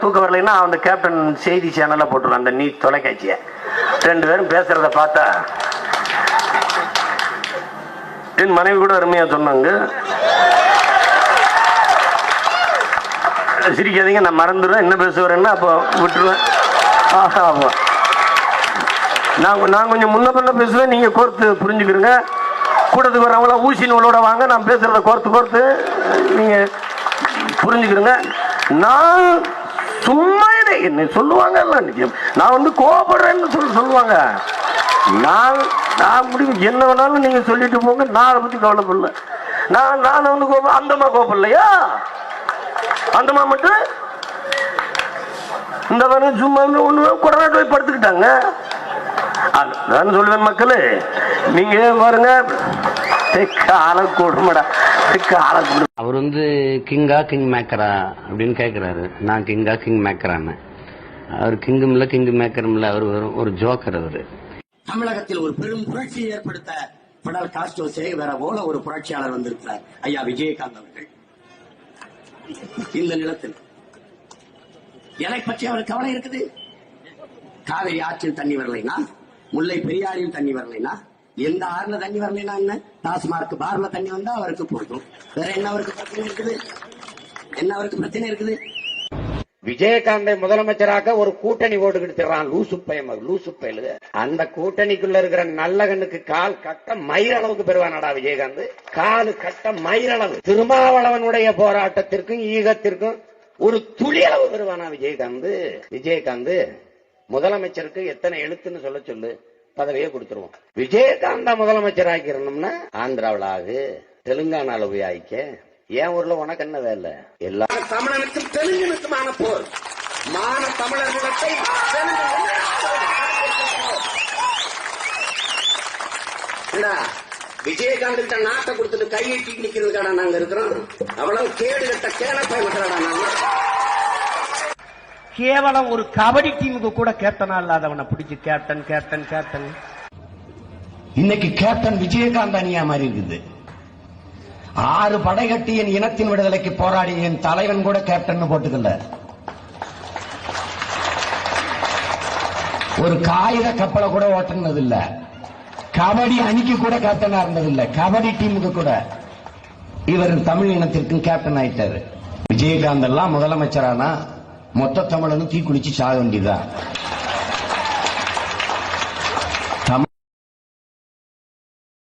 தூக்கம் வரலைன்னா அந்த கேப்டன் செய்தி சேனல்ல போட்டுருவான், அந்த நீ தொலைக்காட்சிய. 2 பேரும் பேசுறத பார்த்தா என் மனைவி கூட அருமையா சொன்னாங்க. சிரிக்காதீங்க, நான் மறந்துடுவேன் என்ன பேசுவேன்னா, அப்போ விட்டுருவேன். நான் கொஞ்சம் முன்ன பண்ண பேசுவேன், நீங்க கோர்த்து புரிஞ்சுக்கிறீங்க. கூட்டத்துக்கு வரவங்களா ஊசி நூலோட வாங்க, நான் பேசுறத கோர்த்து நீங்க புரிஞ்சுக்கிறீங்க. நான் சும்மா என்ன சொல்லுவாங்க, நான் வந்து கோபப்படுறேன்னு சொல்லுவாங்க. நான் முடிவு என்ன வேணாலும் நீங்க சொல்லிட்டு போங்க, நான் அதை பத்தி கவலைப்படல. நான் வந்து அந்தமா கோபப்படலையா? அந்தமா மட்டும் இந்த மாதிரி சும்மா ஒண்ணு கொரோனா போய் படுத்துக்கிட்டாங்க. நான் சொல்லுவேன், மக்களே நீங்க பாருங்க, அவர் வந்து கிங்கா கிங் மேக்கரா அப்படின்னு கேட்கிறாரு. நான் கிங்கா கிங் மேக்கரான்னு. அவர் கிங்கும் இல்ல கிங் மேக்கரும் இல்ல, அவர் ஒரு ஜோக்கர். அவரு தமிழகத்தில் ஒரு பெரும் புரட்சியை ஏற்படுத்த பிடல் காஸ்ட்ரோ சேகுவேரா போல ஒரு புரட்சியாளர் வந்திருக்கிறார், ஐயா விஜயகாந்த் அவர்கள். இந்த நிலத்தில் எதை பற்றி அவர் கவலை இருக்குது? காவிரி ஆற்றில் தண்ணி வரலைனா, முல்லை பெரியாரில் தண்ணி வரலைனா, எந்த ஆறுல தண்ணி வரலைனா என்ன, டாஸ்மார்க் பார்ல தண்ணி வந்தா அவருக்கு போதும். வேற என்ன அவருக்கு பிரச்சனை இருக்குது? என்ன அவருக்கு பிரச்சனை இருக்குது? விஜயகாந்தை முதலமைச்சராக ஒரு கூட்டணி ஓடுகிட்டு லூசு பயலுக. அந்த கூட்டணிக்குள்ள இருக்கிற நல்லகனுக்கு கால் கட்ட மயிரளவுக்கு பெறுவானடா விஜயகாந்த். காலு கட்ட மயிரளவு. திருமாவளவனுடைய போராட்டத்திற்கும் ஈகத்திற்கும் ஒரு துளி அளவு பெறுவானா விஜயகாந்த்? முதலமைச்சருக்கு எத்தனை எழுத்துன்னு சொல்ல சொல்லு, பதவியே கொடுத்துருவோம். விஜயகாந்தா முதலமைச்சர் ஆக்கிரணும்னா ஆந்திராவில் ஆகு, தெலுங்கானால போய் ஆயிக்க. ஏன் ஊர்ல உனக்கு என்ன வேலை? எல்லா தமிழனுக்கும் தெலுங்கனுக்குமான போர். மான தமிழர் நிலத்தை விஜயகாந்த் கிட்ட நாட்டை கொடுத்துட்டு கையெட்டி நிக்கிறதுக்கான நாங்க இருக்கிறோம். அவ்வளவு கேடு கட்ட கேனப்பை மக்களாடா நாங்க. கேவலம் ஒரு கபடி டீமுக்கு கூட கேப்டனா இல்லாதவனை பிடிச்சு கேப்டன். இன்னைக்கு கேப்டன் விஜயகாந்த் அணியா மாதிரி இருக்குது. 6 படை கட்டி என் இனத்தின் விடுதலைக்கு போராடி என் தலைவன் கூட கேப்டன் போட்டுக்கல. ஒரு காகித கப்பலை கூட ஓட்டுனது இல்ல. கபடி அணிக்கு கூட கேப்டனா இருந்தது இல்ல. கபடி டீமுக்கு கூட. இவர் தமிழ் இனத்திற்கும் கேப்டன் ஆயிட்டாரு. விஜயகாந்த் எல்லாம் முதலமைச்சரானா மொத்த தமிழனும் தீக்குளிச்சு சாக வேண்டியதான்.